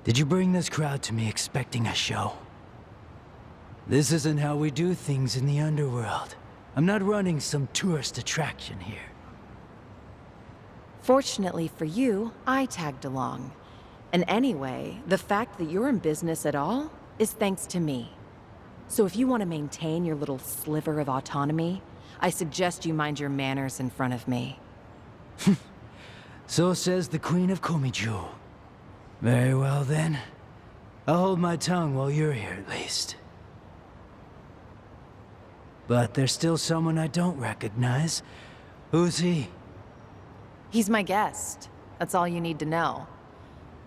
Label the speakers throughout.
Speaker 1: Did you bring this crowd to me expecting a show? This isn't how we do things in the underworld. I'm not running some tourist attraction here.
Speaker 2: Fortunately for you, I tagged along. And anyway, the fact that you're in business at all is thanks to me. So if you want to maintain your little sliver of autonomy, I suggest you mind your manners in front of me.
Speaker 1: So says the Queen of Komiju. Very well then. I'll hold my tongue while you're here at least. But there's still someone I don't recognize. Who's he?
Speaker 2: He's my guest. That's all you need to know.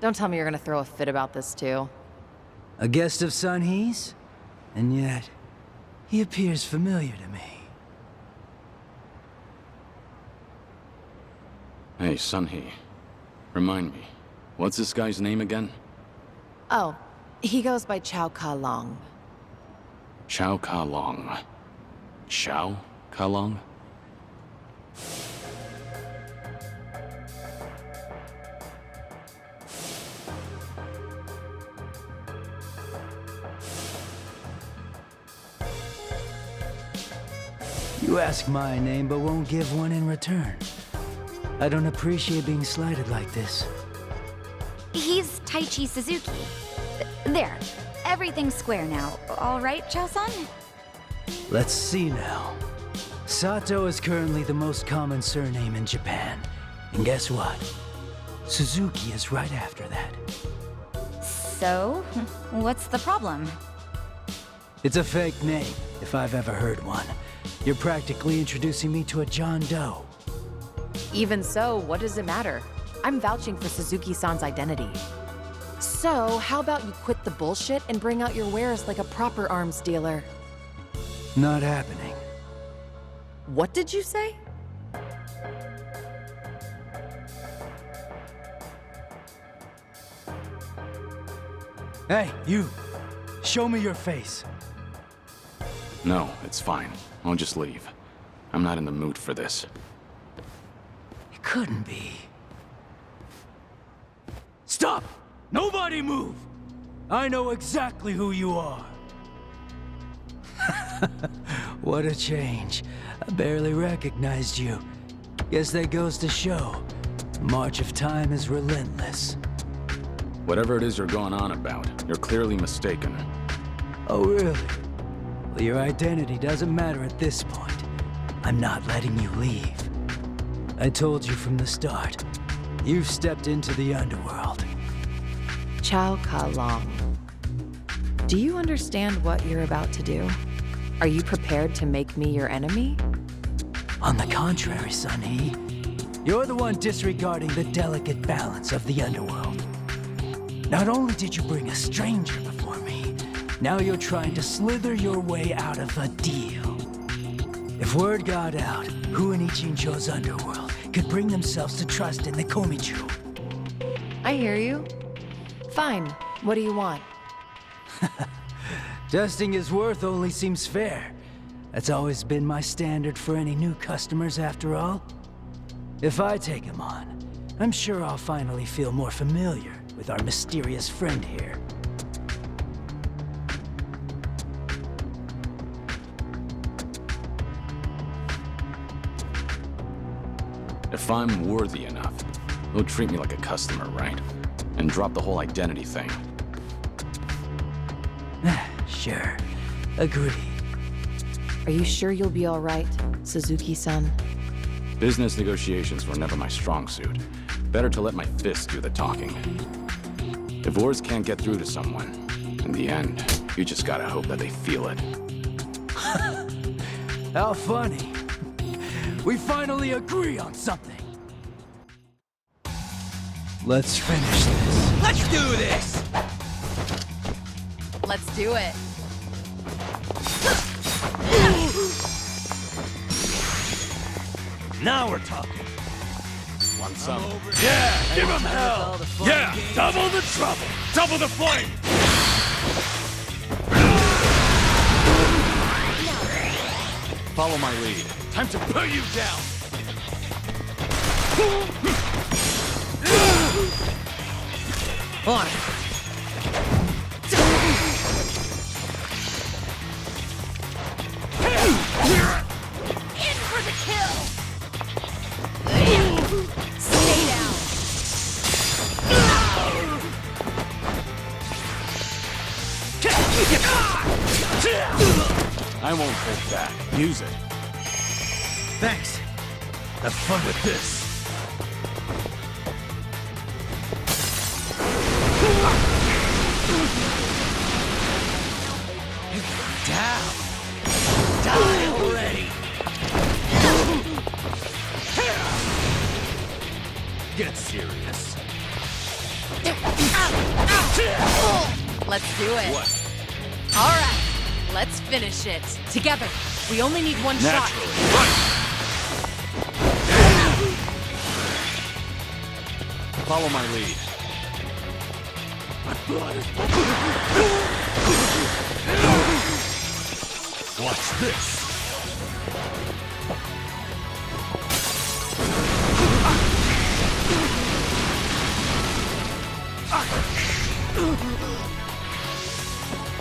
Speaker 2: Don't tell me you're gonna throw a fit about this too.
Speaker 1: A guest of Sun He's? And yet, he appears familiar to me.
Speaker 3: Hey, Sun-Hee. Remind me, what's this guy's name again?
Speaker 2: Oh, he goes by Chao Ka Long.
Speaker 3: Chao Ka Long. Chao Ka Long?
Speaker 1: You ask my name, but won't give one in return. I don't appreciate being slighted like this.
Speaker 4: He's Taichi Suzuki. There. Everything's square now. All right, Chao-san?
Speaker 1: Let's see now. Sato is currently the most common surname in Japan. And guess what? Suzuki is right after that.
Speaker 4: So, what's the problem?
Speaker 1: It's a fake name, if I've ever heard one. You're practically introducing me to a John Doe.
Speaker 2: Even so, what does it matter? I'm vouching for Suzuki-san's identity. So, how about you quit the bullshit and bring out your wares like a proper arms dealer?
Speaker 1: Not happening.
Speaker 2: What did you say?
Speaker 1: Hey, you! Show me your face.
Speaker 3: No, it's fine. I'll just leave. I'm not in the mood for this.
Speaker 1: It couldn't be. Stop! Nobody move! I know exactly who you are. What a change. I barely recognized you. Guess that goes to show. The march of time is relentless.
Speaker 3: Whatever it is you're going on about, you're clearly mistaken.
Speaker 1: Oh, really? Well, your identity doesn't matter at this point. I'm not letting you leave. I told you from the start. You've stepped into the underworld.
Speaker 2: Chao Ka Long. Do you understand what you're about to do? Are you prepared to make me your enemy?
Speaker 1: On the contrary, Sun-Hee. You're the one disregarding the delicate balance of the underworld. Not only did you bring a stranger before me, now you're trying to slither your way out of a deal. If word got out, who in Ichincho's underworld could bring themselves to trust in the Komiju?
Speaker 2: I hear you. Fine. What do you want?
Speaker 1: Testing his worth only seems fair. That's always been my standard for any new customers, after all. If I take him on, I'm sure I'll finally feel more familiar with our mysterious friend here.
Speaker 3: If I'm worthy enough, you'll treat me like a customer, right? And drop the whole identity thing.
Speaker 1: Sure. Agreed.
Speaker 2: Are you sure you'll be all right, Suzuki-san?
Speaker 3: Business negotiations were never my strong suit. Better to let my fists do the talking. If words can't get through to someone, in the end, you just gotta hope that they feel it.
Speaker 1: How funny. We finally agree on something. Let's finish this.
Speaker 5: Let's do this!
Speaker 2: Let's do it.
Speaker 5: Now we're talking.
Speaker 3: Want some?
Speaker 5: Yeah, give him hell! Yeah, double the trouble! Double the flame!
Speaker 3: Follow my lead.
Speaker 5: Time to put you down!
Speaker 6: On.
Speaker 3: I won't take that. Use it.
Speaker 5: Thanks. Have fun with this. Down. Die already. Get serious.
Speaker 2: Let's do it.
Speaker 3: What?
Speaker 2: All right, let's finish it. Together. We only need one
Speaker 3: Naturally.
Speaker 2: shot.
Speaker 3: Follow my lead.
Speaker 5: Watch this.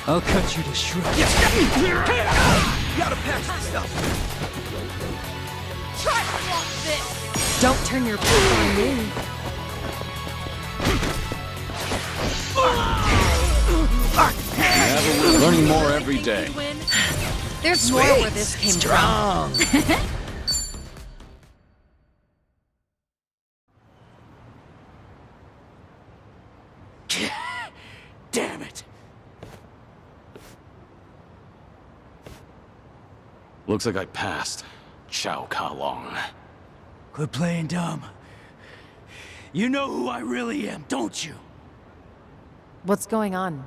Speaker 1: I'll cut you to shreds.
Speaker 5: Gotta patch this up.
Speaker 2: Try to block this. Don't turn your back on me.
Speaker 3: Never will. Learning more every day.
Speaker 2: There's more where this came
Speaker 5: Strong.
Speaker 1: Damn it!
Speaker 3: Looks like I passed. Chow Ka Long.
Speaker 1: Quit playing dumb. You know who I really am, don't you?
Speaker 2: What's going on?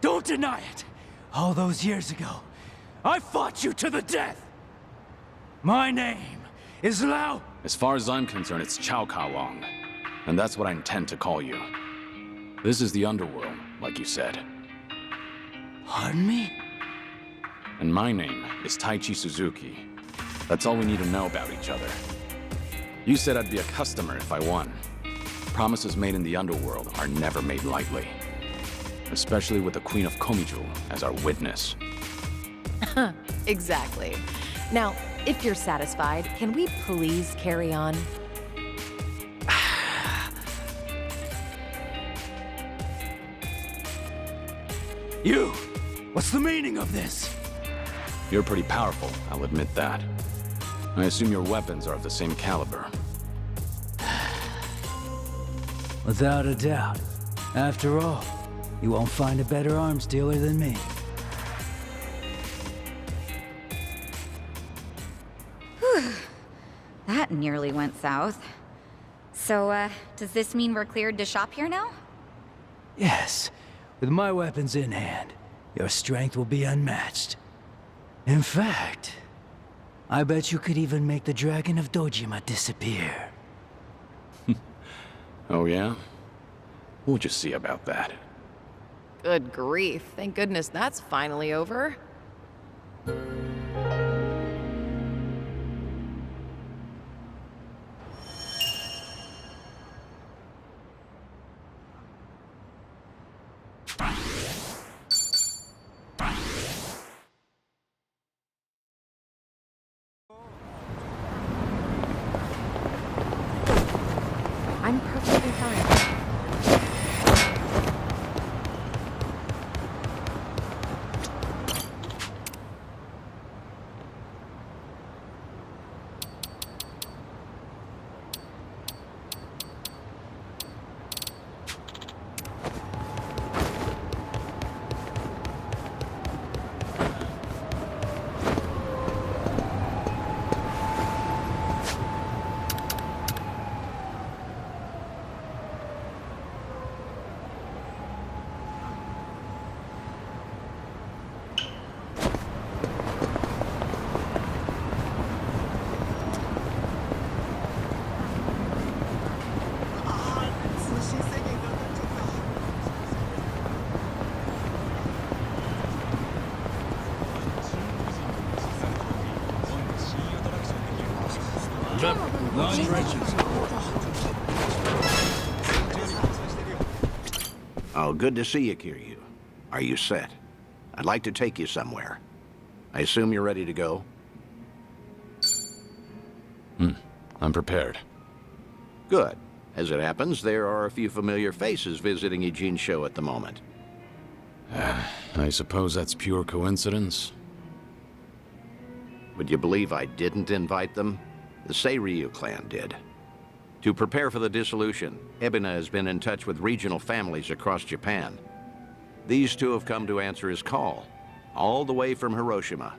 Speaker 1: Don't deny it. All those years ago, I fought you to the death. My name is Lao.
Speaker 3: As far as I'm concerned, it's Chow Ka Long. And that's what I intend to call you. This is the underworld, like you said.
Speaker 1: Pardon me?
Speaker 3: And my name is Taichi Suzuki. That's all we need to know about each other. You said I'd be a customer if I won. Promises made in the underworld are never made lightly. Especially with the Queen of Komiju as our witness.
Speaker 2: Exactly. Now, if you're satisfied, can we please carry on?
Speaker 1: You! What's the meaning of this?
Speaker 3: You're pretty powerful, I'll admit that. I assume your weapons are of the same caliber.
Speaker 1: Without a doubt. After all, you won't find a better arms dealer than me.
Speaker 4: That nearly went south. So, does this mean we're cleared to shop here now?
Speaker 1: Yes, with my weapons in hand, your strength will be unmatched. In fact, I bet you could even make the Dragon of Dojima disappear.
Speaker 3: Oh yeah? We'll just see about that.
Speaker 2: Good grief. Thank goodness that's finally over. I'm perfectly fine.
Speaker 6: Oh, good to see you, Kiryu. Are you set? I'd like to take you somewhere. I assume you're ready to go?
Speaker 3: I'm prepared.
Speaker 6: Good. As it happens, there are a few familiar faces visiting Ijincho at the moment.
Speaker 3: I suppose that's pure coincidence.
Speaker 6: Would you believe I didn't invite them? The Seiryu clan did. To prepare for the dissolution, Ebina has been in touch with regional families across Japan. These two have come to answer his call, all the way from Hiroshima.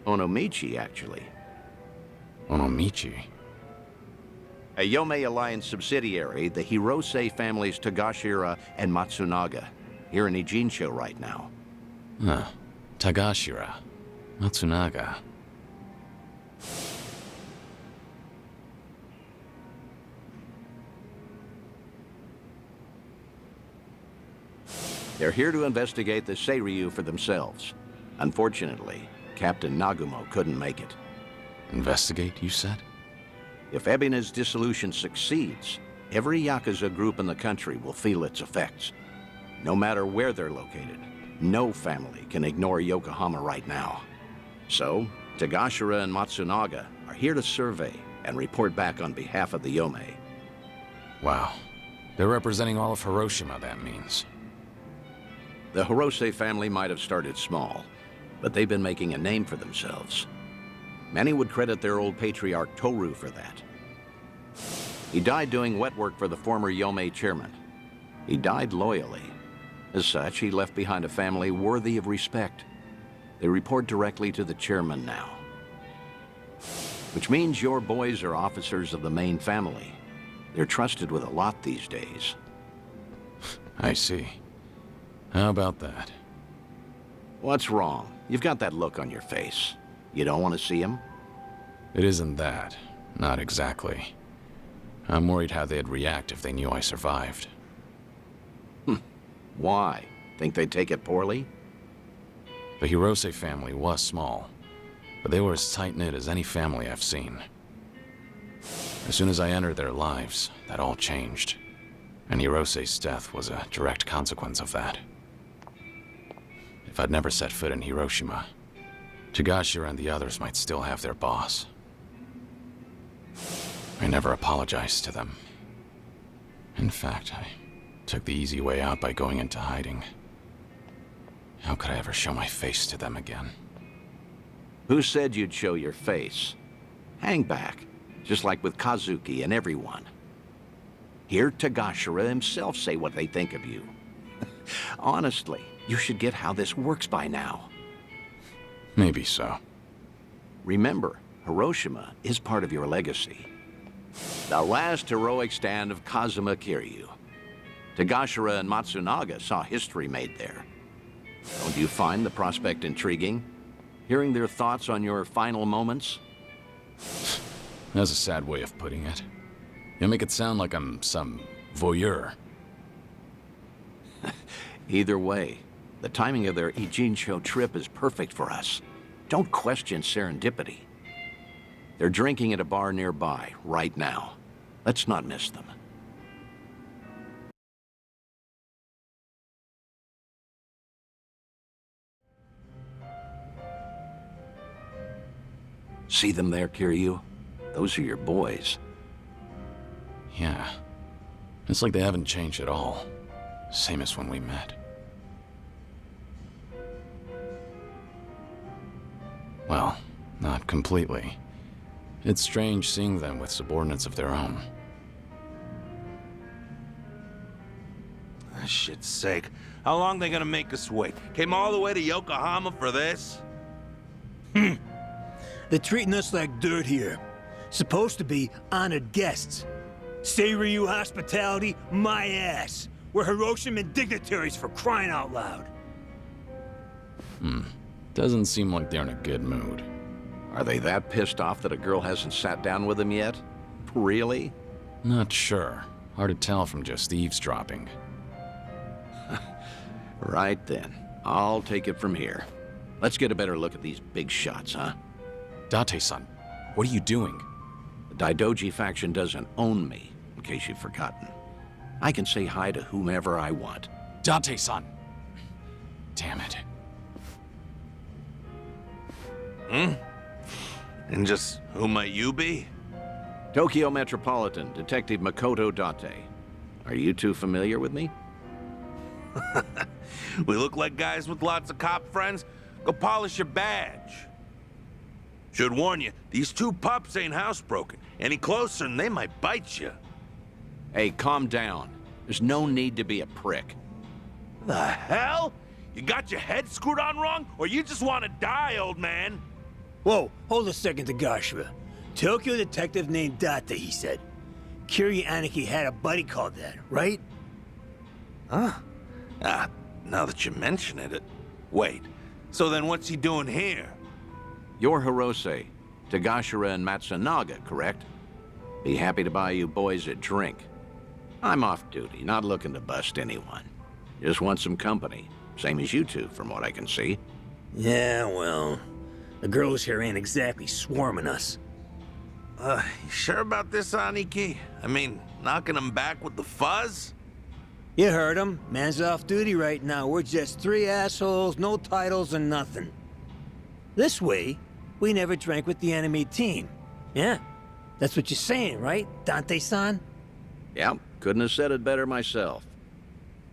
Speaker 6: Onomichi, actually.
Speaker 3: Onomichi?
Speaker 6: A Yomei Alliance subsidiary, the Hirose families Tagashira and Matsunaga, here in Ijincho right now.
Speaker 3: Huh. Tagashira. Matsunaga.
Speaker 6: They're here to investigate the Seiryu for themselves. Unfortunately, Captain Nagumo couldn't make it.
Speaker 3: Investigate, you said?
Speaker 6: If Ebina's dissolution succeeds, every Yakuza group in the country will feel its effects. No matter where they're located, no family can ignore Yokohama right now. So, Tagashira and Matsunaga are here to survey and report back on behalf of the Yomei.
Speaker 3: Wow. They're representing all of Hiroshima, that means.
Speaker 6: The Hirose family might have started small, but they've been making a name for themselves. Many would credit their old patriarch Toru for that. He died doing wet work for the former Yomei chairman. He died loyally. As such, he left behind a family worthy of respect. They report directly to the chairman now. Which means your boys are officers of the main family. They're trusted with a lot these days.
Speaker 3: I see. How about that?
Speaker 6: What's wrong? You've got that look on your face. You don't want to see him?
Speaker 3: It isn't that. Not exactly. I'm worried how they'd react if they knew I survived.
Speaker 6: Why? Think they'd take it poorly?
Speaker 3: The Hirose family was small, but they were as tight-knit as any family I've seen. As soon as I entered their lives, that all changed. And Hirose's death was a direct consequence of that. If I'd never set foot in Hiroshima, Tagashira and the others might still have their boss. I never apologized to them. In fact, I took the easy way out by going into hiding. How could I ever show my face to them again?
Speaker 6: Who said you'd show your face? Hang back, just like with Kazuki and everyone. Hear Tagashira himself say what they think of you. Honestly, you should get how this works by now.
Speaker 3: Maybe so.
Speaker 6: Remember, Hiroshima is part of your legacy. The last heroic stand of Kazuma Kiryu. Tagashira and Matsunaga saw history made there. Don't you find the prospect intriguing? Hearing their thoughts on your final moments?
Speaker 3: That's a sad way of putting it. You make it sound like I'm some voyeur.
Speaker 6: Either way, the timing of their Ijincho trip is perfect for us. Don't question serendipity. They're drinking at a bar nearby, right now. Let's not miss them. See them there, Kiryu? Those are your boys.
Speaker 3: Yeah. It's like they haven't changed at all. Same as when we met. Well, not completely. It's strange seeing them with subordinates of their own.
Speaker 5: For shit's sake. How long they gonna make us wait? Came all the way to Yokohama for this?
Speaker 7: They're treating us like dirt here. Supposed to be honored guests. Seiryu hospitality, my ass. We're Hiroshiman dignitaries for crying out loud.
Speaker 3: Doesn't seem like they're in a good mood.
Speaker 6: Are they that pissed off that a girl hasn't sat down with them yet? Really?
Speaker 3: Not sure. Hard to tell from just eavesdropping.
Speaker 6: Right then. I'll take it from here. Let's get a better look at these big shots, huh?
Speaker 3: Date-san, what are you doing?
Speaker 6: The Daidoji faction doesn't own me, in case you've forgotten. I can say hi to whomever I want.
Speaker 3: Date-san! Damn it.
Speaker 5: And just who might you be?
Speaker 6: Tokyo Metropolitan Detective Makoto Date. Are you two familiar with me?
Speaker 8: We look like guys with lots of cop friends? Go polish your badge. Should warn you, these two pups ain't housebroken. Any closer and they might bite you.
Speaker 6: Hey, calm down. There's no need to be a prick.
Speaker 8: The hell? You got your head screwed on wrong, or you just want to die, old man?
Speaker 7: Whoa, hold a second, Tagashira. Tokyo detective named Date, he said. Kiryu Aniki had a buddy called that, right?
Speaker 8: Huh? Now that you mention it. Wait, so then what's he doing here?
Speaker 6: You're Hirose, Tagashira and Matsunaga, correct? Be happy to buy you boys a drink. I'm off duty, not looking to bust anyone. Just want some company. Same as you two, from what I can see.
Speaker 7: Yeah, well, the girls here ain't exactly swarming us.
Speaker 8: You sure about this, Aniki? I mean, knocking them back with the fuzz?
Speaker 7: You heard him. Man's off duty right now. We're just three assholes, no titles and nothing. This way, we never drank with the enemy team. Yeah, that's what you're saying, right, Dante-san?
Speaker 6: Yep, couldn't have said it better myself.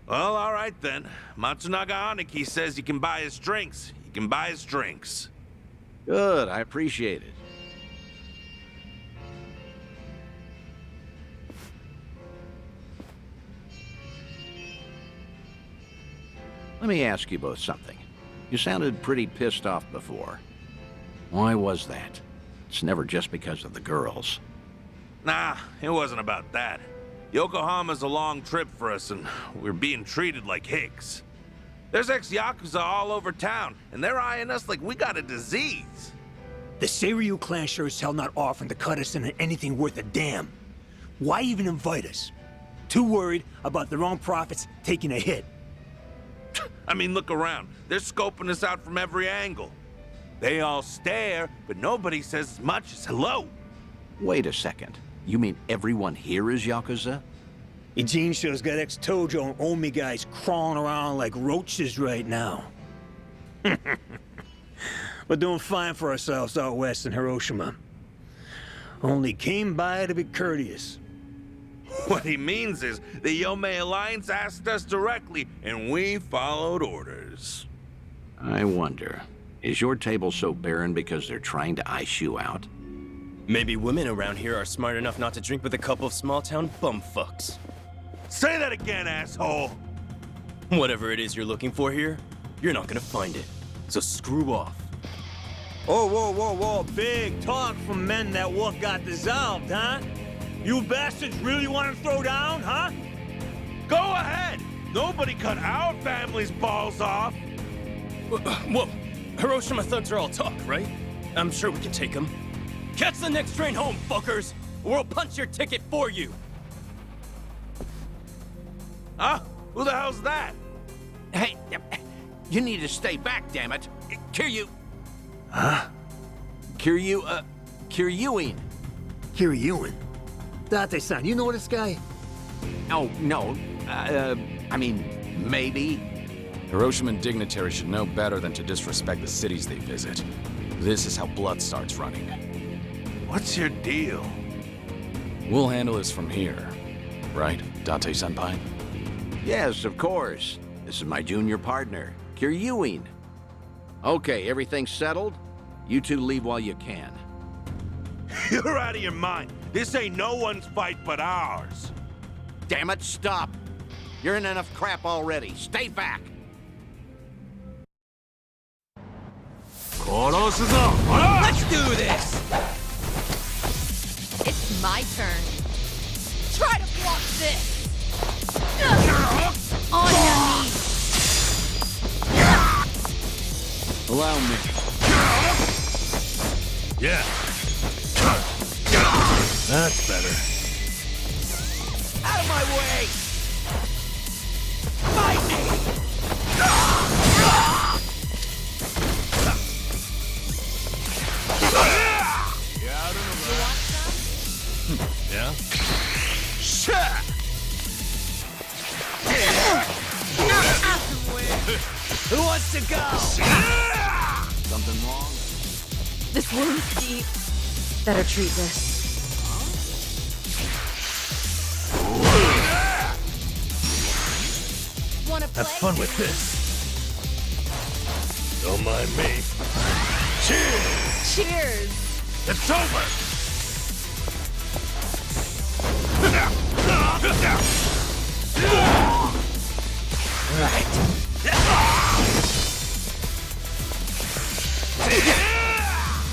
Speaker 8: Well, all right then. Matsunaga Aniki says you can buy his drinks. You can buy his drinks.
Speaker 6: Good, I appreciate it. Let me ask you both something. You sounded pretty pissed off before. Why was that? It's never just because of the girls.
Speaker 8: Nah, it wasn't about that. Yokohama's a long trip for us, and we're being treated like hicks. There's ex-Yakuza all over town, and they're eyeing us like we got a disease.
Speaker 7: The Seiryu clan sure as hell not offering to cut us into anything worth a damn. Why even invite us? Too worried about their own profits taking a hit.
Speaker 8: I mean, look around. They're scoping us out from every angle. They all stare, but nobody says as much as hello.
Speaker 6: Wait a second. You mean everyone here is Yakuza?
Speaker 7: Eugene shows got ex-Tojo and Omi guys crawling around like roaches right now. We're doing fine for ourselves out west in Hiroshima. Only came by to be courteous.
Speaker 8: What he means is the Yomei Alliance asked us directly, and we followed orders.
Speaker 6: I wonder, is your table so barren because they're trying to ice you out?
Speaker 9: Maybe women around here are smart enough not to drink with a couple of small-town bumfucks.
Speaker 8: Say that again, asshole!
Speaker 9: Whatever it is you're looking for here, you're not gonna find it. So screw off.
Speaker 7: Oh, whoa, whoa, whoa. Big talk from men that wolf got dissolved, huh? You bastards really want to throw down, huh?
Speaker 8: Go ahead! Nobody cut our family's balls off!
Speaker 9: Whoa, Hiroshima thugs are all talk, right? I'm sure we can take them. Catch the next train home, fuckers! Or we'll punch your ticket for you!
Speaker 8: Huh? Who the hell's that?
Speaker 6: Hey, you need to stay back, damn it. Kiryu...
Speaker 7: Huh?
Speaker 6: Kiryuin.
Speaker 7: Kiryuin? Date-san, you know this guy?
Speaker 6: Oh, no. I mean, maybe.
Speaker 3: Hiroshiman dignitaries should know better than to disrespect the cities they visit. This is how blood starts running.
Speaker 8: What's your deal?
Speaker 3: We'll handle this from here. Right, Date-senpai?
Speaker 6: Yes, of course. This is my junior partner, Kiryuin. Okay, everything's settled? You two leave while you can.
Speaker 8: You're out of your mind. This ain't no one's fight but ours.
Speaker 6: Damn it, stop! You're in enough crap already. Stay back!
Speaker 9: Let's do this!
Speaker 10: It's my turn. Try to block this! On your knees!
Speaker 3: Allow me.
Speaker 5: Yeah. That's better.
Speaker 8: Out of my way! Fight me!
Speaker 5: You out in the road? Yeah?
Speaker 7: Who wants to go?
Speaker 6: Something wrong?
Speaker 2: This wound's deep. Better treat this.
Speaker 10: One Wanna play?
Speaker 5: Have fun with this. Don't mind me. Cheers!
Speaker 10: Cheers!
Speaker 5: It's over!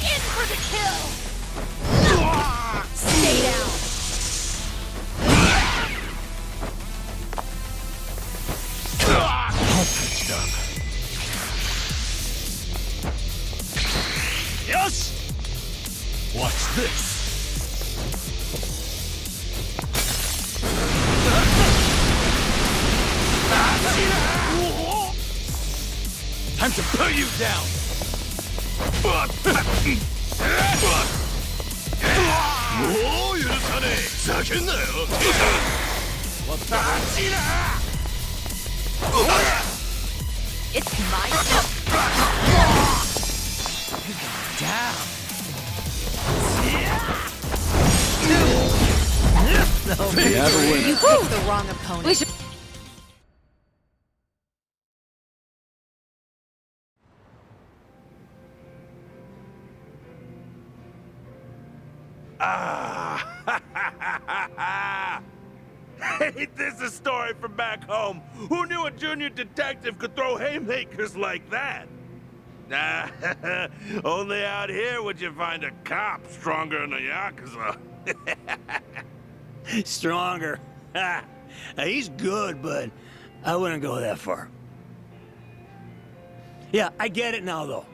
Speaker 10: In for the kill! Stay down!
Speaker 5: All patched up. Yes! Watch this. Time to put you down!
Speaker 10: It's my
Speaker 2: You picked the wrong opponent.
Speaker 8: Hey, this is a story from back home. Who knew a junior detective could throw haymakers like that? Nah, only out here would you find a cop stronger than a Yakuza.
Speaker 7: Stronger. Ha! He's good, but I wouldn't go that far. Yeah, I get it now, though.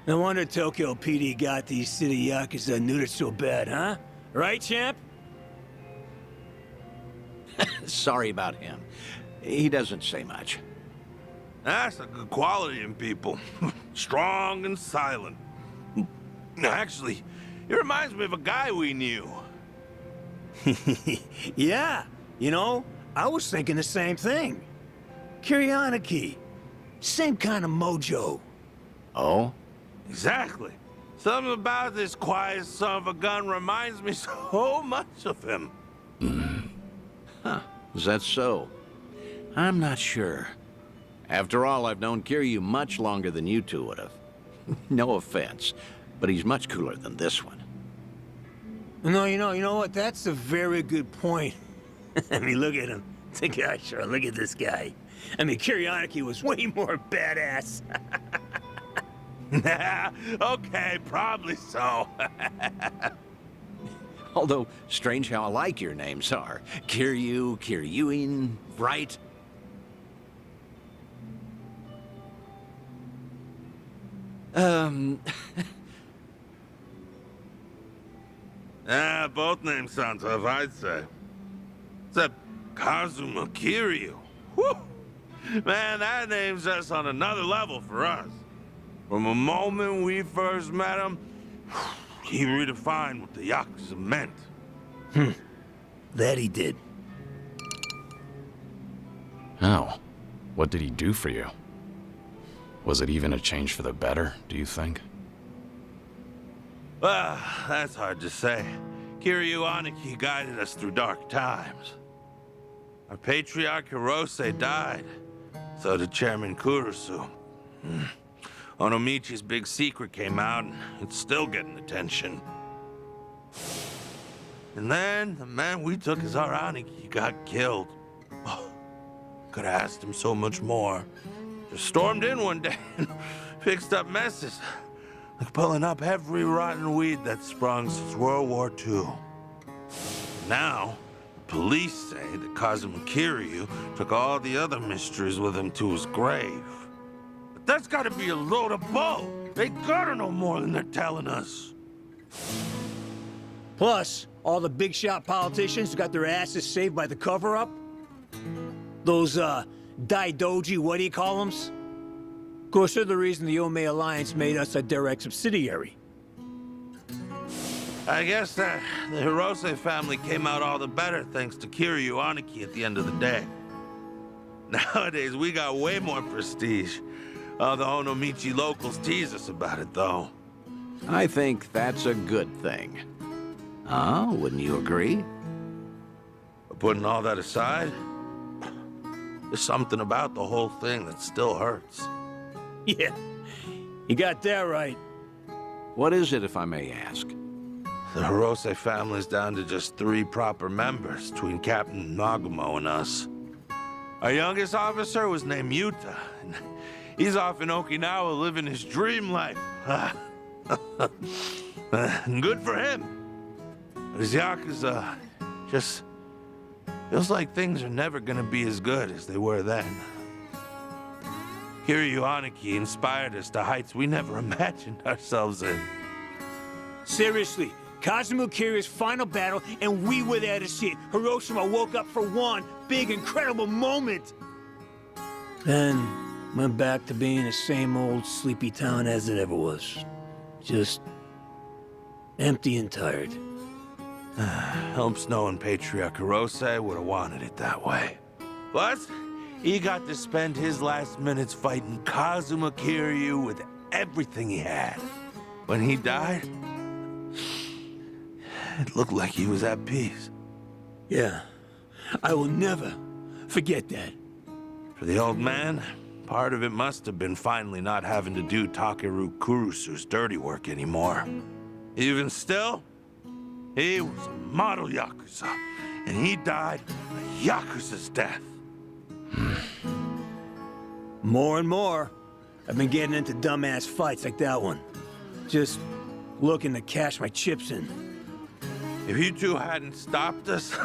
Speaker 7: No wonder Tokyo PD got these city Yakuza neutered so bad, huh? Right, champ?
Speaker 6: Sorry about him. He doesn't say much.
Speaker 8: That's a good quality in people. Strong and silent. Actually, it reminds me of a guy we knew.
Speaker 7: Yeah, you know, I was thinking the same thing. Kiryanaki. Same kind of mojo.
Speaker 6: Oh?
Speaker 8: Exactly. Something about this quiet son of a gun reminds me so much of him.
Speaker 6: Huh. Is that so? I'm not sure. After all, I've known Kiryu much longer than you two would have. No offense, but he's much cooler than this one.
Speaker 7: No, you know what? That's a very good point. I mean, look at him. The guy, sure, look at this guy. I mean, Kiryanaki was way more badass.
Speaker 8: Okay, probably so.
Speaker 6: Although, strange how alike your names are. Kiryu, Kiryuin, right?
Speaker 8: Both names sound tough, I'd say. Except Kazuma Kiryu. Whew! Man, that name's just on another level for us. From the moment we first met him, he redefined what the Yakuza meant.
Speaker 7: That he did.
Speaker 3: How? What did he do for you? Was it even a change for the better, do you think?
Speaker 8: Well, that's hard to say. Kiryu Aniki guided us through dark times. Our patriarch Hirose died. So did Chairman Kurusu. Onomichi's big secret came out, and it's still getting attention. And then, the man we took as our Aniki got killed. Oh, could have asked him so much more. Just stormed in one day and fixed up messes. Like pulling up every rotten weed that's sprung since World War II. Now, the police say that Kazuma Kiryu took all the other mysteries with him to his grave. But that's gotta be a load of bull. They gotta know more than they're telling us.
Speaker 7: Plus, all the big shot politicians got their asses saved by the cover-up. Those, Daidoji, what do you call them? Of course, they're the reason the Ome Alliance made us a direct subsidiary.
Speaker 8: I guess that the Hirose family came out all the better thanks to Kiryu Aniki at the end of the day. Nowadays, we got way more prestige. The Onomichi locals tease us about it, though.
Speaker 6: I think that's a good thing. Wouldn't you agree?
Speaker 8: But putting all that aside, There's something about the whole thing that still hurts.
Speaker 7: Yeah, you got that right.
Speaker 6: What is it, if I may ask?
Speaker 8: The Hirose family's down to just 3 proper members between Captain Nagumo and us. Our youngest officer was named Yuta, and he's off in Okinawa living his dream life. Good for him. But his Yakuza just feels like things are never gonna be as good as they were then. Kiryu Aniki inspired us to heights we never imagined ourselves in.
Speaker 7: Seriously, Kazuma Kiryu's final battle, and we were there to see it. Hiroshima woke up for one big, incredible moment. Then went back to being the same old sleepy town as it ever was. Just empty and tired.
Speaker 8: Helps knowing Patriarch Hirose would have wanted it that way. Plus, he got to spend his last minutes fighting Kazuma Kiryu with everything he had. When he died, it looked like he was at peace.
Speaker 7: Yeah, I will never forget that.
Speaker 8: For the old man, part of it must have been finally not having to do Takeru Kurusu's dirty work anymore. Even still, he was a model Yakuza, and he died a Yakuza's death.
Speaker 7: More and more, I've been getting into dumbass fights like that one. Just looking to cash my chips in.
Speaker 8: If you two hadn't stopped us,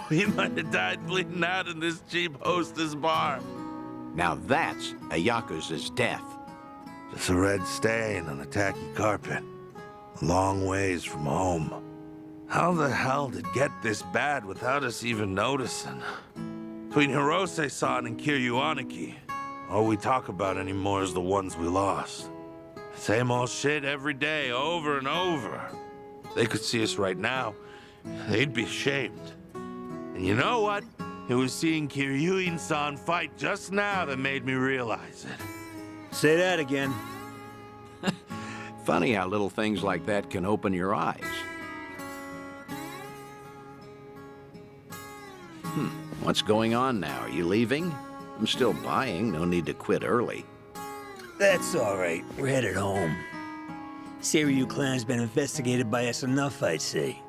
Speaker 8: we might have died bleeding out in this cheap hostess bar.
Speaker 6: Now that's a Yakuza's death.
Speaker 8: Just a red stain on a tacky carpet. A long ways from home. How the hell did it get this bad without us even noticing? Between Hirose-san and Kiryu Aniki, all we talk about anymore is the ones we lost. Same old shit every day, over and over. They could see us right now, they'd be ashamed. And you know what? It was seeing Kiryuin-san fight just now that made me realize it.
Speaker 7: Say that again.
Speaker 6: Funny how little things like that can open your eyes. What's going on now? Are you leaving? I'm still buying. No need to quit early.
Speaker 7: That's all right. We're headed home. Seiryu clan's been investigated by us enough, I'd say.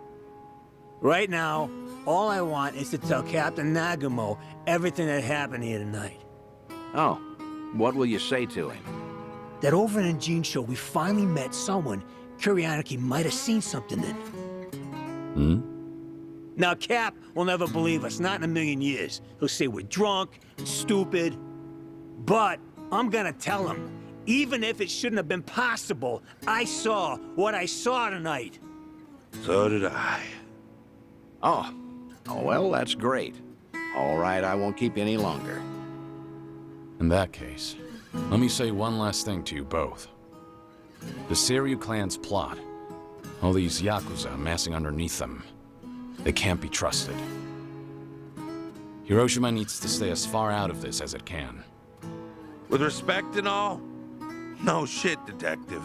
Speaker 7: Right now, all I want is to tell Captain Nagumo everything that happened here tonight.
Speaker 6: Oh, what will you say to him?
Speaker 7: That over in Jinsho, we finally met someone Kuryaniki might have seen something in. Now, Cap will never believe us, not in a million years. He'll say we're drunk and stupid. But I'm gonna tell him, even if it shouldn't have been possible, I saw what I saw tonight.
Speaker 8: So did I.
Speaker 6: Oh, well, that's great. All right, I won't keep you any longer.
Speaker 3: In that case, let me say one last thing to you both. The Seiryu clan's plot, all these Yakuza amassing underneath them, they can't be trusted. Hiroshima needs to stay as far out of this as it can.
Speaker 8: With respect and all, no shit, Detective.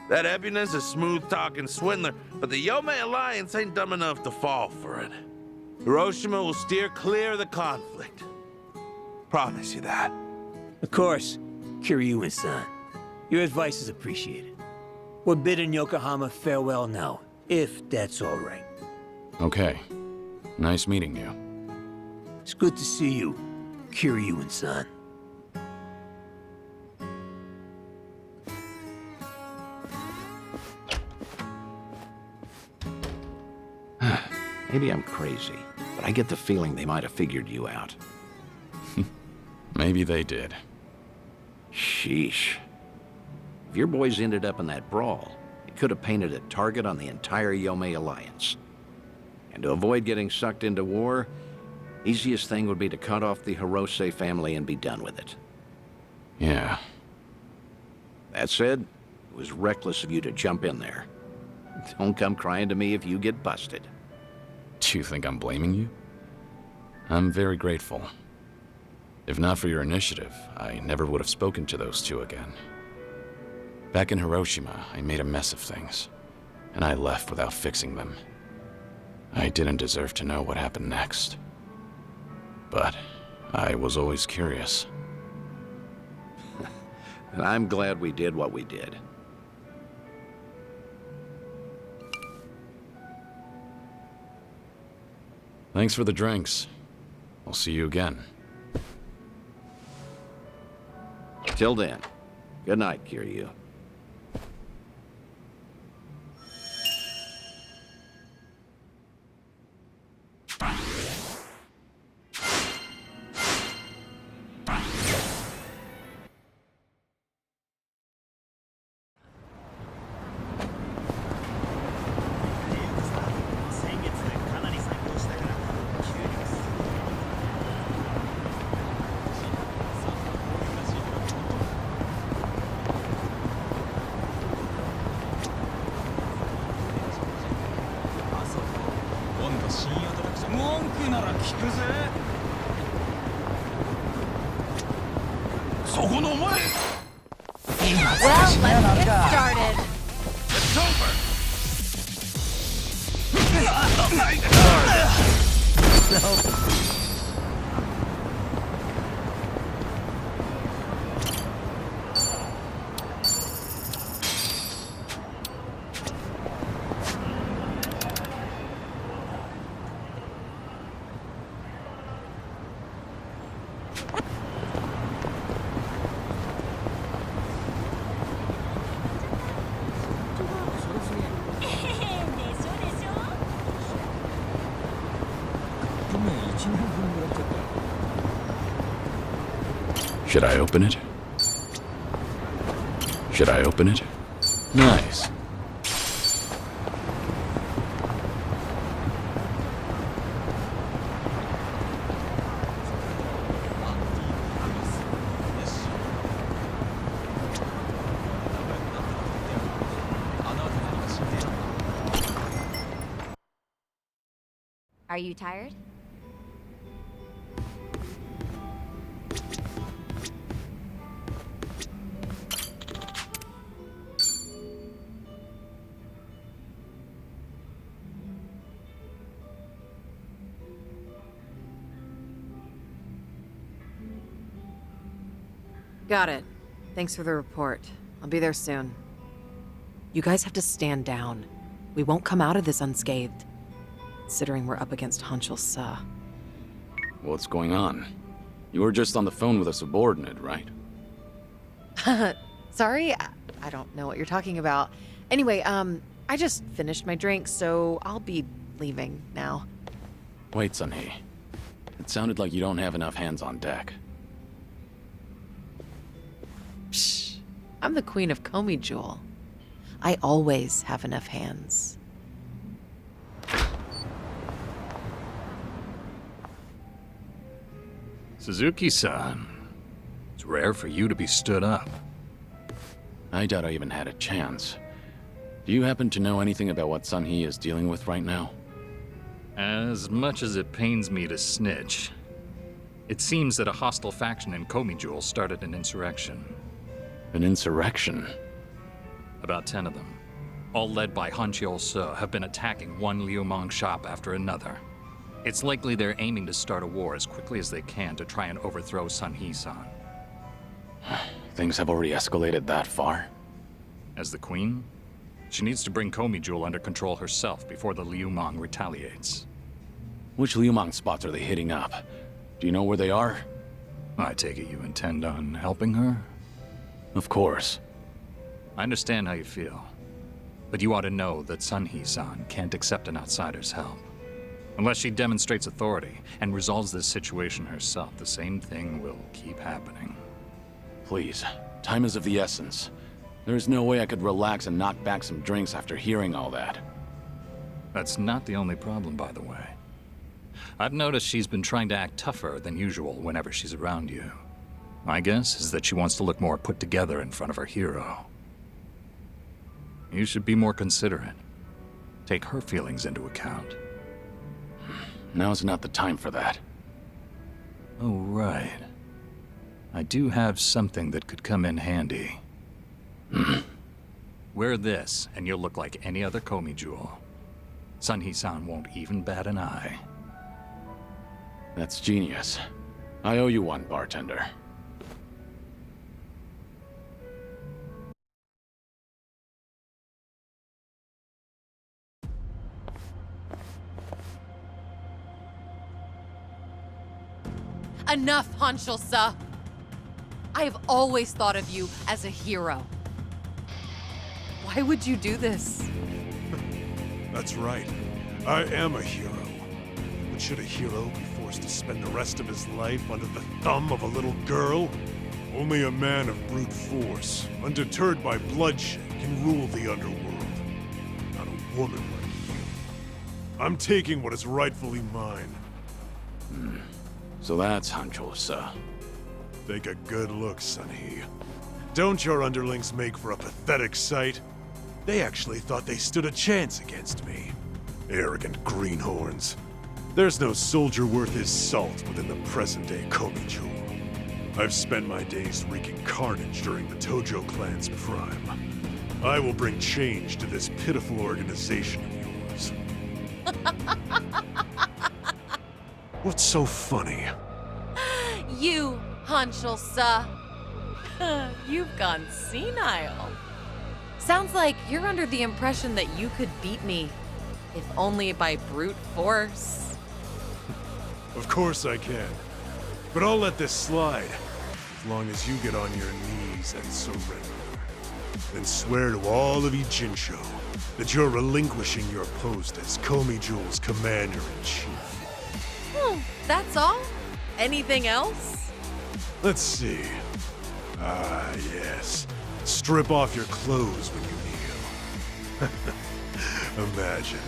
Speaker 8: That Ebina's a smooth-talking swindler, but the Yomei Alliance ain't dumb enough to fall for it. Hiroshima will steer clear of the conflict. Promise you that.
Speaker 7: Of course, Kiryu-san. Your advice is appreciated. We're bidding Yokohama farewell now, if that's all right.
Speaker 3: Okay. Nice meeting you.
Speaker 7: It's good to see you, Kiryu-san.
Speaker 6: Maybe I'm crazy, but I get the feeling they might have figured you out.
Speaker 3: Maybe they did.
Speaker 6: Sheesh. If your boys ended up in that brawl, it could have painted a target on the entire Yomei Alliance. And to avoid getting sucked into war, easiest thing would be to cut off the Hirose family and be done with it.
Speaker 3: Yeah.
Speaker 6: That said, it was reckless of you to jump in there. Don't come crying to me if you get busted.
Speaker 3: Do you think I'm blaming you? I'm very grateful. If not for your initiative, I never would have spoken to those two again. Back in Hiroshima, I made a mess of things, and I left without fixing them. I didn't deserve to know what happened next. But I was always curious.
Speaker 6: And I'm glad we did what we did.
Speaker 3: Thanks for the drinks. I'll see you again.
Speaker 6: Till then, good night, Kiryu.
Speaker 10: Well, let's get started.
Speaker 8: It's over!
Speaker 3: Should I open it? Should I open it? Nice.
Speaker 4: Are you tired?
Speaker 2: Got it. Thanks for the report. I'll be there soon. You guys have to stand down. We won't come out of this unscathed, considering we're up against Hanchul Sa.
Speaker 3: What's going on? You were just on the phone with a subordinate, right?
Speaker 2: Sorry? I don't know what you're talking about. Anyway, I just finished my drink, so I'll be leaving now.
Speaker 3: Wait, Sun-Hee. It sounded like you don't have enough hands on deck.
Speaker 2: Psh, I'm the queen of Komi Jewel. I always have enough hands.
Speaker 11: Suzuki-san, it's rare for you to be stood up.
Speaker 3: I doubt I even had a chance. Do you happen to know anything about what Sun-Hee is dealing with right now?
Speaker 11: As much as it pains me to snitch, it seems that a hostile faction in Komi Jewel started an insurrection.
Speaker 3: An insurrection?
Speaker 11: About 10 of them, all led by Hanchul Sa, have been attacking one Liu Mong shop after another. It's likely they're aiming to start a war as quickly as they can to try and overthrow Sun-Hee-san.
Speaker 3: Things have already escalated that far?
Speaker 11: As the queen, she needs to bring Komi Jewel under control herself before the Liu Mong retaliates.
Speaker 3: Which Liu Mong spots are they hitting up? Do you know where they are?
Speaker 11: I take it you intend on helping her?
Speaker 3: Of course.
Speaker 11: I understand how you feel, but you ought to know that Sun-Hee-san can't accept an outsider's help. Unless she demonstrates authority and resolves this situation herself, the same thing will keep happening.
Speaker 3: Please, time is of the essence. There's no way I could relax and knock back some drinks after hearing all that.
Speaker 11: That's not the only problem, by the way. I've noticed she's been trying to act tougher than usual whenever she's around you. My guess is that she wants to look more put together in front of her hero. You should be more considerate. Take her feelings into account.
Speaker 3: Now's not the time for that.
Speaker 11: Oh, right. I do have something that could come in handy. Wear this, and you'll look like any other Komi Jewel. Sun-Hee-san won't even bat an eye.
Speaker 3: That's genius. I owe you one, bartender.
Speaker 10: Enough, Hanshul-sa! I have always thought of you as a hero. Why would you do this?
Speaker 5: That's right. I am a hero. But should a hero be forced to spend the rest of his life under the thumb of a little girl? Only a man of brute force, undeterred by bloodshed, can rule the underworld. Not a woman like you. I'm taking what is rightfully mine.
Speaker 3: So that's Hanshul-sa.
Speaker 5: Take a good look, Sun-Hee. Don't your underlings make for a pathetic sight? They actually thought they stood a chance against me. Arrogant greenhorns. There's no soldier worth his salt within the present-day Komijul. I've spent my days wreaking carnage during the Tojo clan's prime. I will bring change to this pitiful organization of yours. What's so funny?
Speaker 10: You, Hanshul-sa. You've gone senile. Sounds like you're under the impression that you could beat me, if only by brute force.
Speaker 5: Of course I can. But I'll let this slide, as long as you get on your knees and surrender. Then swear to all of Ijincho that you're relinquishing your post as Komijul's commander-in-chief.
Speaker 10: That's all? Anything else?
Speaker 5: Let's see. Ah, yes. Strip off your clothes when you kneel. Imagine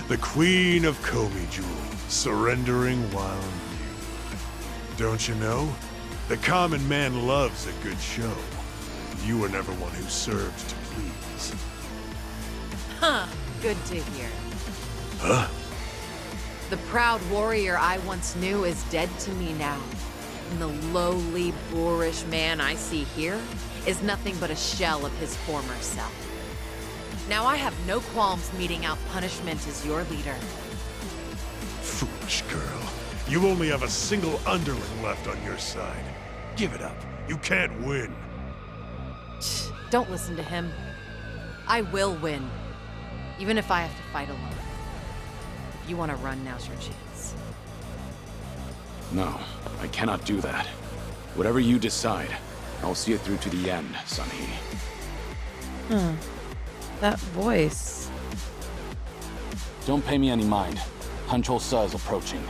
Speaker 5: the Queen of Komijul surrendering while nude. Don't you know? The common man loves a good show. You were never one who served to please.
Speaker 10: Huh, good to hear.
Speaker 5: Huh?
Speaker 10: The proud warrior I once knew is dead to me now. And the lowly, boorish man I see here is nothing but a shell of his former self. Now I have no qualms meting out punishment as your leader.
Speaker 5: Foolish girl. You only have a single underling left on your side. Give it up. You can't win.
Speaker 10: Don't listen to him. I will win. Even if I have to fight alone. If you want to run, now's your chance.
Speaker 3: No, I cannot do that. Whatever you decide, I'll see it through to the end, Sun-Hee.
Speaker 2: That voice.
Speaker 3: Don't pay me any mind. Hanshul-sa is approaching,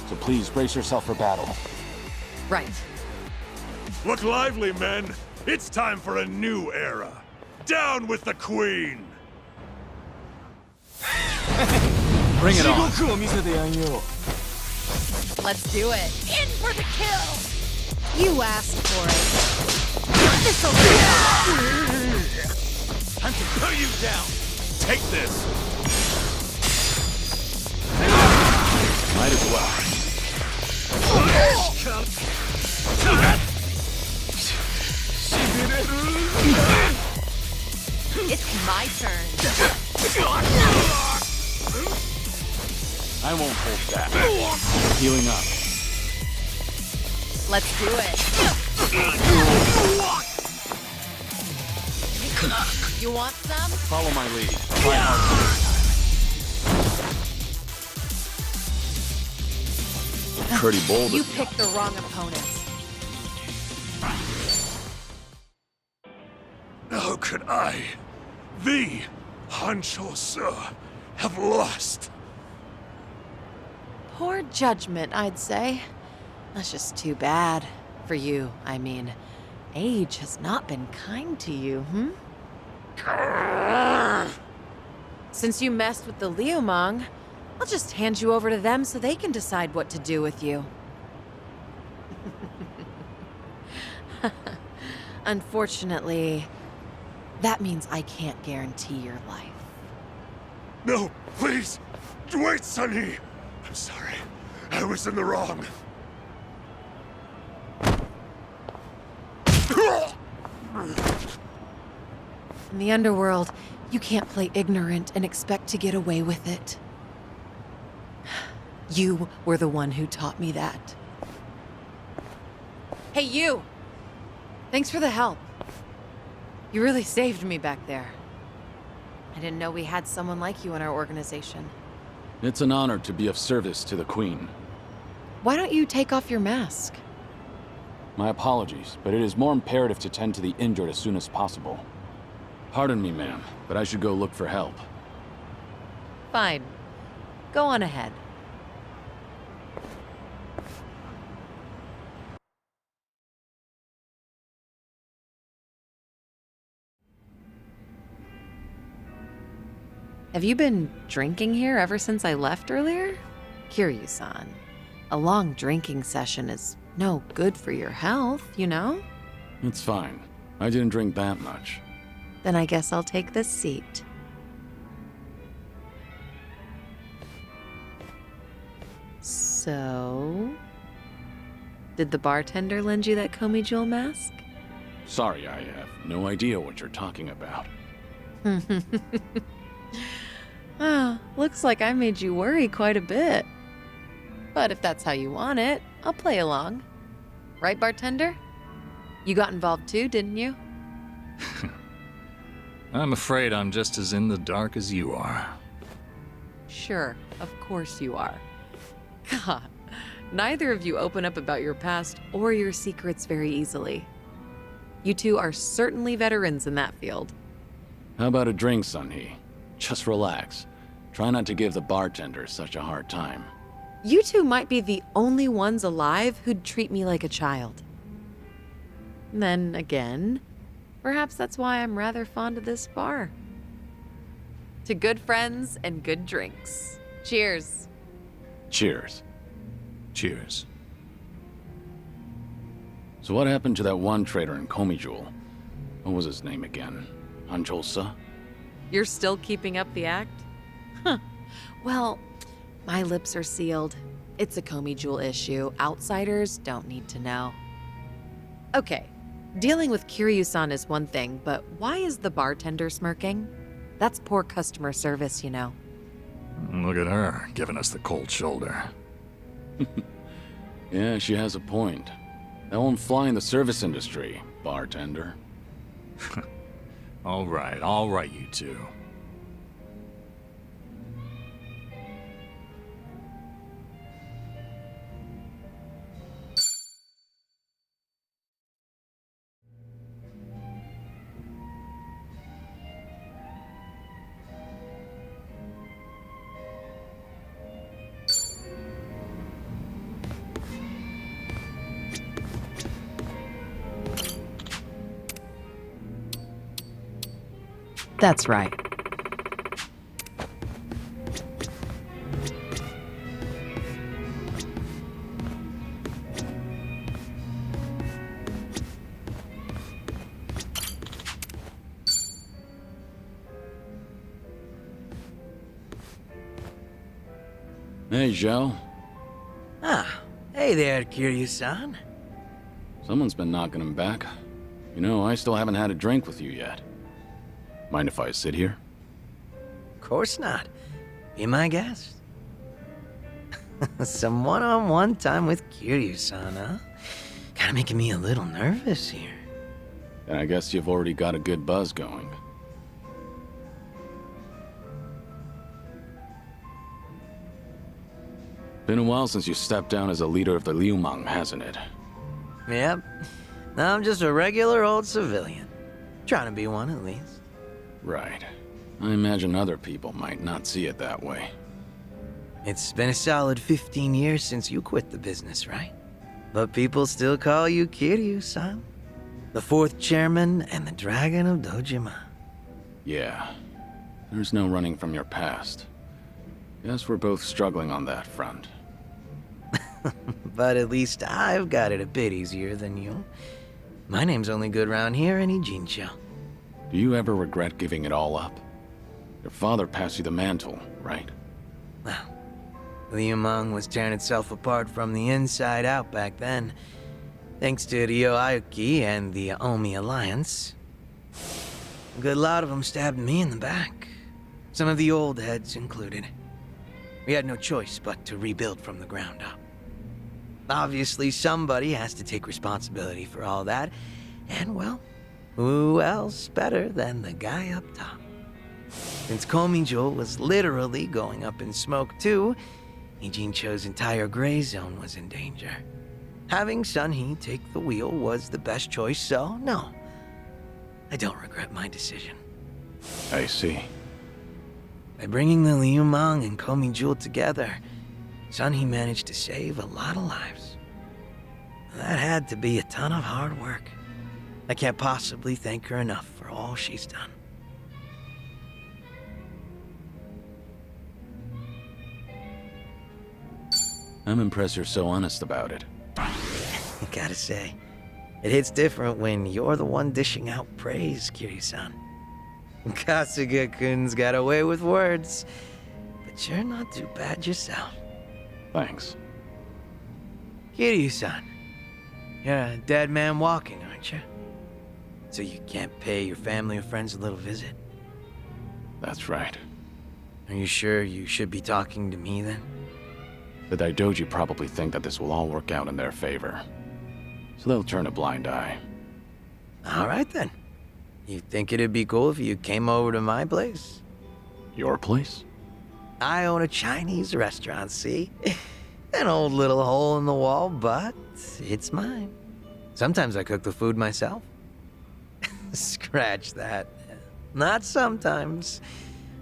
Speaker 3: so please brace yourself for battle.
Speaker 10: Right.
Speaker 5: Look lively, men. It's time for a new era. Down with the Queen!
Speaker 3: Bring it on.
Speaker 10: Let's do it. In for the kill! You asked for it. This'll
Speaker 8: Time to put you down! Take this!
Speaker 3: Might as well.
Speaker 10: It's my turn.
Speaker 3: I won't hold back. Healing up.
Speaker 10: Let's do it. You want some?
Speaker 3: Follow my lead. Try hard this time. Pretty bold.
Speaker 10: You picked the wrong opponent.
Speaker 5: How could I, the Hanshul-sa, have lost?
Speaker 2: Poor judgment, I'd say. That's just too bad. For you, I mean. Age has not been kind to you, Since you messed with the Liumang, I'll just hand you over to them so they can decide what to do with you. Unfortunately, that means I can't guarantee your life.
Speaker 5: No, please! Wait, Sun-Hee! I'm sorry. I was in the wrong.
Speaker 2: In the underworld, you can't play ignorant and expect to get away with it. You were the one who taught me that.
Speaker 10: Hey, you! Thanks for the help. You really saved me back there. I didn't know we had someone like you in our organization.
Speaker 3: It's an honor to be of service to the Queen.
Speaker 10: Why don't you take off your mask?
Speaker 3: My apologies, but it is more imperative to tend to the injured as soon as possible. Pardon me, ma'am, but I should go look for help.
Speaker 10: Fine. Go on ahead. Have you been drinking here ever since I left earlier? Kiryu-san, a long drinking session is no good for your health, you know?
Speaker 3: It's fine. I didn't drink that much.
Speaker 10: Then I guess I'll take this seat. So... did the bartender lend you that Komi Jewel mask?
Speaker 3: Sorry, I have no idea what you're talking about.
Speaker 10: Ah, looks like I made you worry quite a bit. But if that's how you want it, I'll play along. Right, bartender? You got involved too, didn't you?
Speaker 11: I'm afraid I'm just as in the dark as you are.
Speaker 10: Sure, of course you are. God, neither of you open up about your past or your secrets very easily. You two are certainly veterans in that field.
Speaker 3: How about a drink, Sun-Hee? Just relax. Try not to give the bartender such a hard time.
Speaker 10: You two might be the only ones alive who'd treat me like a child. Then again, perhaps that's why I'm rather fond of this bar. To good friends and good drinks. Cheers.
Speaker 3: Cheers.
Speaker 11: Cheers.
Speaker 3: So what happened to that one trader in Komi Jewel? What was his name again? Anjolsa?
Speaker 10: You're still keeping up the act? Huh. Well, my lips are sealed. It's a Komi Jewel issue. Outsiders don't need to know. Okay, dealing with Kiryu-san is one thing, but why is the bartender smirking? That's poor customer service, you know.
Speaker 11: Look at her, giving us the cold shoulder.
Speaker 3: Yeah, she has a point. That won't fly in the service industry, bartender.
Speaker 11: All right, you two.
Speaker 2: That's right.
Speaker 3: Hey, Zhao.
Speaker 12: Ah, hey there, Kiryu-san.
Speaker 3: Someone's been knocking him back. You know, I still haven't had a drink with you yet. Mind if I sit here?
Speaker 12: Of course not. Be my guest. Some one-on-one time with Kiryu-san, huh? Kinda making me a little nervous here.
Speaker 3: And I guess you've already got a good buzz going. Been a while since you stepped down as a leader of the Liu Mang, hasn't it?
Speaker 12: Yep. Now I'm just a regular old civilian. Trying to be one, at least.
Speaker 3: Right. I imagine other people might not see it that way.
Speaker 12: It's been a solid 15 years since you quit the business, right? But people still call you Kiryu-san. The fourth chairman and the Dragon of Dojima.
Speaker 3: Yeah. There's no running from your past. Guess we're both struggling on that front.
Speaker 12: But at least I've got it a bit easier than you. My name's only good round here in Ijincho.
Speaker 3: Do you ever regret giving it all up? Your father passed you the mantle, right?
Speaker 12: Well, Liu Mang was tearing itself apart from the inside out back then. Thanks to Ryo Aoki and the Omi Alliance. A good lot of them stabbed me in the back. Some of the old heads included. We had no choice but to rebuild from the ground up. Obviously, somebody has to take responsibility for all that. And, well, who else better than the guy up top? Since Komi-jo was literally going up in smoke too, Ijincho's entire gray zone was in danger. Having Sun-hee take the wheel was the best choice, so no. I don't regret my decision.
Speaker 3: I see.
Speaker 12: By bringing the Liu Mang and Komi-jo together, Sun-hee managed to save a lot of lives. That had to be a ton of hard work. I can't possibly thank her enough for all she's done.
Speaker 3: I'm impressed you're so honest about it.
Speaker 12: Gotta say, it hits different when you're the one dishing out praise, Kiryu-san. Kasuga-kun's got away with words, but you're not too bad yourself.
Speaker 3: Thanks.
Speaker 12: Kiryu-san, you're a dead man walking, aren't you? So you can't pay your family or friends a little visit?
Speaker 3: That's right.
Speaker 12: Are you sure you should be talking to me then?
Speaker 3: The Daidoji probably think that this will all work out in their favor. So they'll turn a blind eye.
Speaker 12: All right then. You think it'd be cool if you came over to my place?
Speaker 3: Your place?
Speaker 12: I own a Chinese restaurant, see? An old little hole in the wall, but it's mine. Sometimes I cook the food myself. Scratch that. Not sometimes.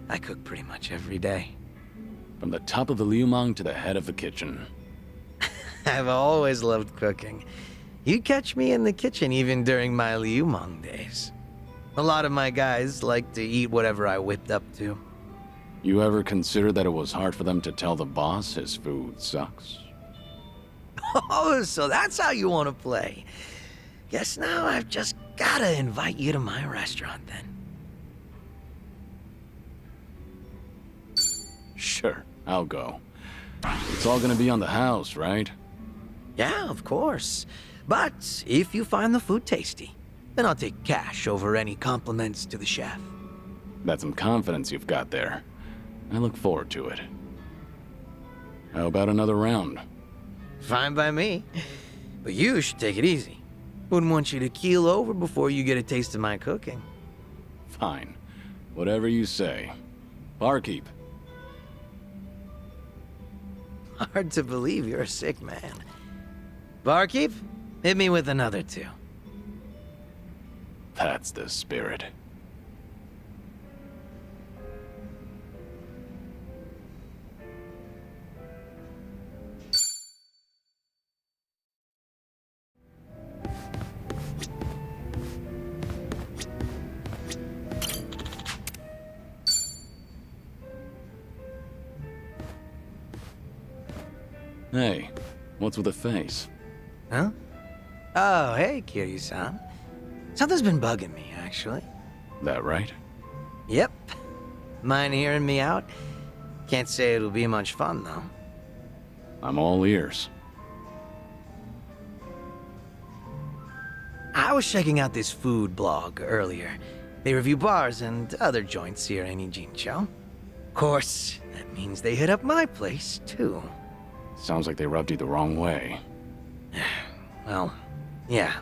Speaker 12: I cook pretty much every day.
Speaker 3: From the top of the Liu Mang to the head of the kitchen.
Speaker 12: I've always loved cooking. You'd catch me in the kitchen even during my Liu Mang days. A lot of my guys like to eat whatever I whipped up to.
Speaker 3: You ever consider that it was hard for them to tell the boss his food sucks?
Speaker 12: Oh, so that's how you want to play. Guess now I've just gotta invite you to my restaurant then.
Speaker 3: Sure, I'll go. It's all gonna be on the house, right?
Speaker 12: Yeah, of course. But if you find the food tasty, then I'll take cash over any compliments to the chef.
Speaker 3: That's some confidence you've got there. I look forward to it. How about another round?
Speaker 12: Fine by me. But you should take it easy. Wouldn't want you to keel over before you get a taste of my cooking.
Speaker 3: Fine. Whatever you say. Barkeep.
Speaker 12: Hard to believe you're a sick man. Barkeep, hit me with another two.
Speaker 3: That's the spirit. Hey, what's with the face?
Speaker 12: Huh? Oh, hey, Kiryu-san. Something's been bugging me, actually.
Speaker 3: That right?
Speaker 12: Yep. Mind hearing me out? Can't say it'll be much fun, though.
Speaker 3: I'm all ears.
Speaker 12: I was checking out this food blog earlier. They review bars and other joints here in Ijincho. Of course, that means they hit up my place, too.
Speaker 3: Sounds like they rubbed you the wrong way.
Speaker 12: Well, yeah.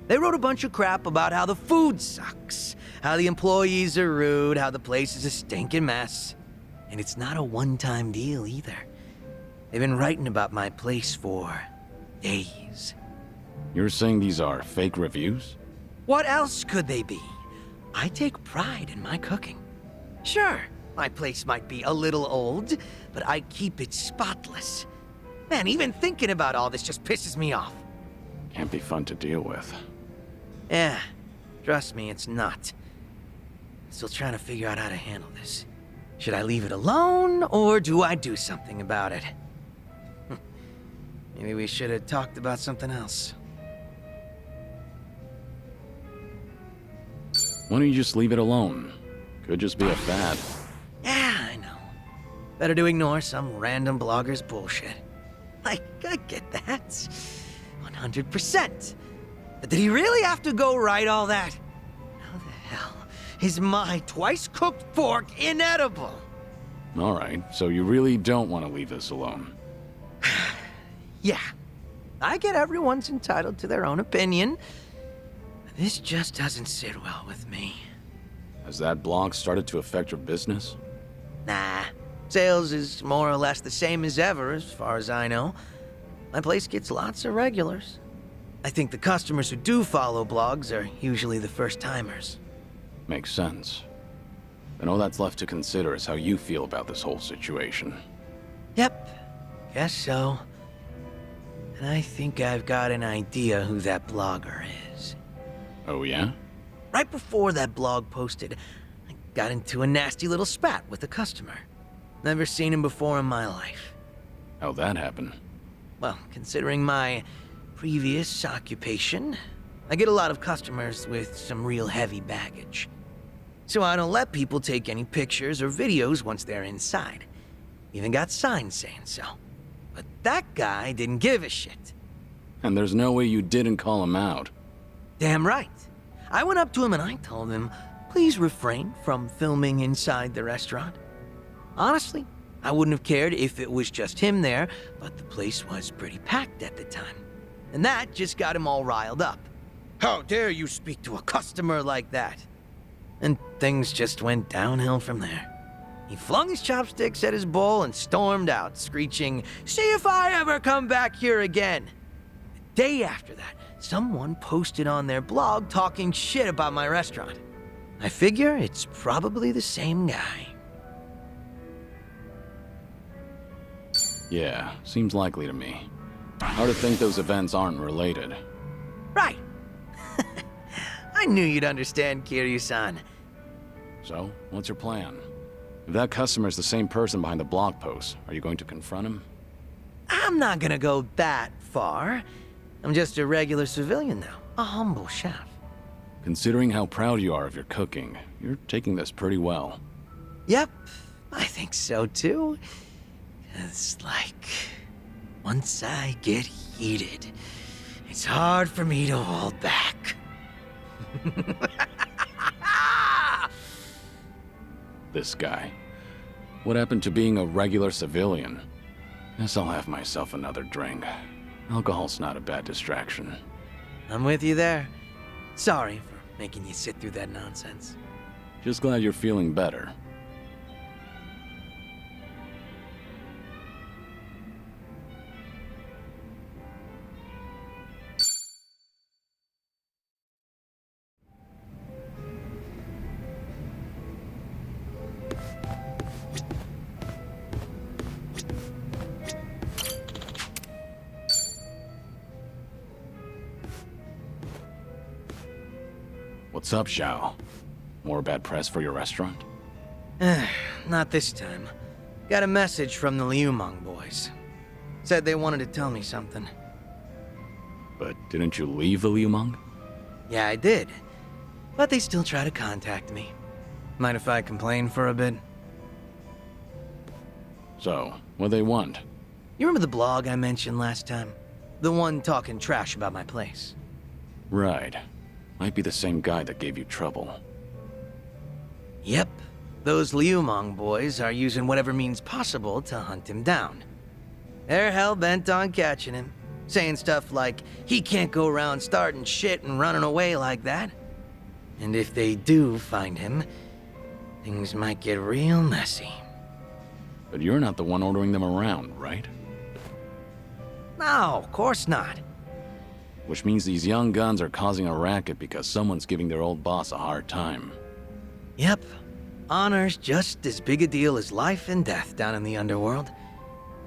Speaker 12: They wrote a bunch of crap about how the food sucks, how the employees are rude, how the place is a stinking mess. And it's not a one-time deal either. They've been writing about my place for days.
Speaker 3: You're saying these are fake reviews?
Speaker 12: What else could they be? I take pride in my cooking. Sure, my place might be a little old, but I keep it spotless. Man, even thinking about all this just pisses me off.
Speaker 3: Can't be fun to deal with.
Speaker 12: Yeah, trust me, it's not. Still trying to figure out how to handle this. Should I leave it alone, or do I do something about it? Maybe we should have talked about something else.
Speaker 3: Why don't you just leave it alone? Could just be a fad.
Speaker 12: Yeah, I know. Better to ignore some random blogger's bullshit. I get that. 100%. But did he really have to go write all that? How the hell is my twice-cooked fork inedible?
Speaker 3: All right, so you really don't want to leave this alone.
Speaker 12: Yeah, I get everyone's entitled to their own opinion. This just doesn't sit well with me.
Speaker 3: Has that blog started to affect your business?
Speaker 12: Nah. Sales is more or less the same as ever, as far as I know. My place gets lots of regulars. I think the customers who do follow blogs are usually the first-timers.
Speaker 3: Makes sense. And all that's left to consider is how you feel about this whole situation.
Speaker 12: Yep, guess so. And I think I've got an idea who that blogger is.
Speaker 3: Oh yeah?
Speaker 12: Right before that blog posted, I got into a nasty little spat with a customer. Never seen him before in my life.
Speaker 3: How'd that happen?
Speaker 12: Well, considering my previous occupation, I get a lot of customers with some real heavy baggage. So I don't let people take any pictures or videos once they're inside. Even got signs saying so. But that guy didn't give a shit.
Speaker 3: And there's no way you didn't call him out.
Speaker 12: Damn right. I went up to him and I told him, please refrain from filming inside the restaurant. Honestly, I wouldn't have cared if it was just him there, but the place was pretty packed at the time. And that just got him all riled up. How dare you speak to a customer like that? And things just went downhill from there. He flung his chopsticks at his bowl and stormed out, screeching, "See if I ever come back here again!" The day after that, someone posted on their blog talking shit about my restaurant. I figure it's probably the same guy.
Speaker 3: Yeah, seems likely to me. Hard to think those events aren't related.
Speaker 12: Right. I knew you'd understand, Kiryu-san.
Speaker 3: So, what's your plan? If that customer's the same person behind the blog post, are you going to confront him?
Speaker 12: I'm not gonna go that far. I'm just a regular civilian now, a humble chef.
Speaker 3: Considering how proud you are of your cooking, you're taking this pretty well.
Speaker 12: Yep, I think so too. It's like, once I get heated, it's hard for me to hold back.
Speaker 3: This guy. What happened to being a regular civilian? Guess I'll have myself another drink. Alcohol's not a bad distraction.
Speaker 12: I'm with you there. Sorry for making you sit through that nonsense.
Speaker 3: Just glad you're feeling better. What's up, Xiao? More bad press for your restaurant?
Speaker 12: Not this time. Got a message from the Liumang boys. Said they wanted to tell me something.
Speaker 3: But didn't you leave the Liumang?
Speaker 12: Yeah, I did. But they still try to contact me. Mind if I complain for a bit?
Speaker 3: So, what they want?
Speaker 12: You remember the blog I mentioned last time? The one talking trash about my place.
Speaker 3: Right. Might be the same guy that gave you trouble.
Speaker 12: Yep. Those Liumang boys are using whatever means possible to hunt him down. They're hell-bent on catching him, saying stuff like, he can't go around starting shit and running away like that. And if they do find him, things might get real messy.
Speaker 3: But you're not the one ordering them around, right?
Speaker 12: No, of course not.
Speaker 3: Which means these young guns are causing a racket because someone's giving their old boss a hard time.
Speaker 12: Yep. Honor's just as big a deal as life and death down in the underworld.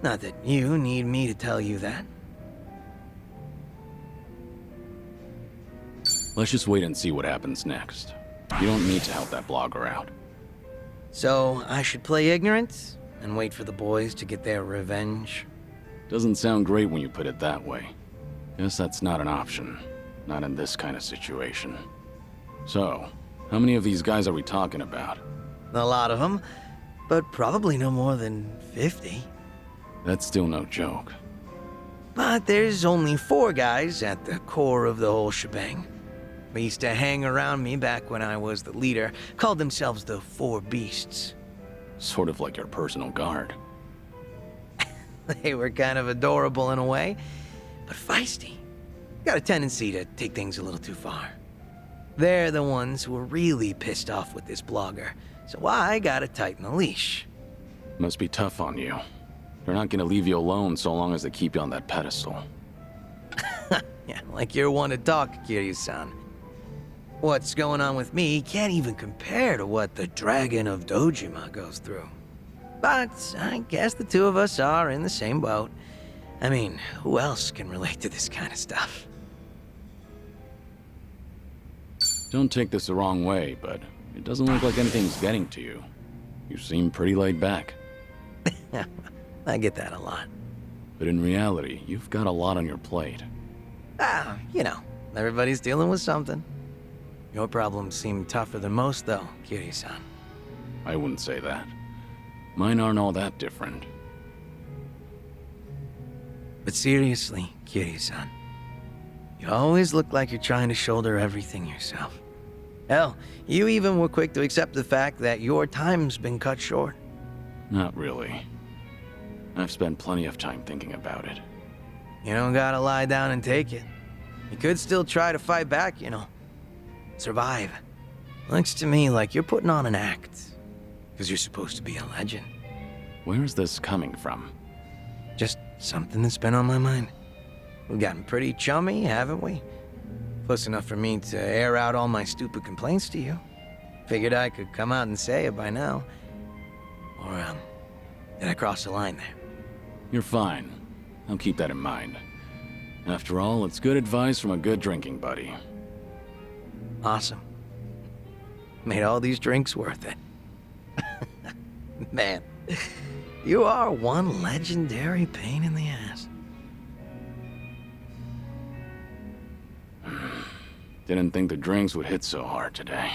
Speaker 12: Not that you need me to tell you that.
Speaker 3: Let's just wait and see what happens next. You don't need to help that blogger out.
Speaker 12: So, I should play ignorant and wait for the boys to get their revenge?
Speaker 3: Doesn't sound great when you put it that way. Guess that's not an option. Not in this kind of situation. So, how many of these guys are we talking about?
Speaker 12: A lot of them, but probably no more than 50.
Speaker 3: That's still no joke.
Speaker 12: But there's only 4 guys at the core of the whole shebang. They used to hang around me back when I was the leader, called themselves the 4 Beasts.
Speaker 3: Sort of like your personal guard.
Speaker 12: They were kind of adorable in a way. but feisty. Got a tendency to take things a little too far. They're the ones who are really pissed off with this blogger, so I gotta tighten the leash.
Speaker 3: Must be tough on you. They're not gonna leave you alone so long as they keep you on that pedestal.
Speaker 12: Yeah, like you're one to talk, Kiryu-san. What's going on with me can't even compare to what the Dragon of Dojima goes through. But I guess the two of us are in the same boat. I mean, who else can relate to this kind of stuff?
Speaker 3: Don't take this the wrong way, but it doesn't look like anything's getting to you. You seem pretty laid back.
Speaker 12: I get that a lot.
Speaker 3: But in reality, you've got a lot on your plate.
Speaker 12: You know, everybody's dealing with something. Your problems seem tougher than most, though, Kiryu-san.
Speaker 3: I wouldn't say that. Mine aren't all that different.
Speaker 12: But seriously, Kiryu-san, you always look like you're trying to shoulder everything yourself. Hell, you even were quick to accept the fact that your time's been cut short.
Speaker 3: Not really. I've spent plenty of time thinking about it.
Speaker 12: You don't gotta lie down and take it. You could still try to fight back, you know. Survive. Looks to me like you're putting on an act. Because you're supposed to be a legend.
Speaker 3: Where's this coming from?
Speaker 12: Just something that's been on my mind. We've gotten pretty chummy, haven't we? Close enough for me to air out all my stupid complaints to you. Figured I could come out and say it by now. Or, did I cross the line there?
Speaker 3: You're fine. I'll keep that in mind. After all, it's good advice from a good drinking buddy.
Speaker 12: Awesome. Made all these drinks worth it. Man, you are one legendary pain in the ass.
Speaker 3: Didn't think the drinks would hit so hard today.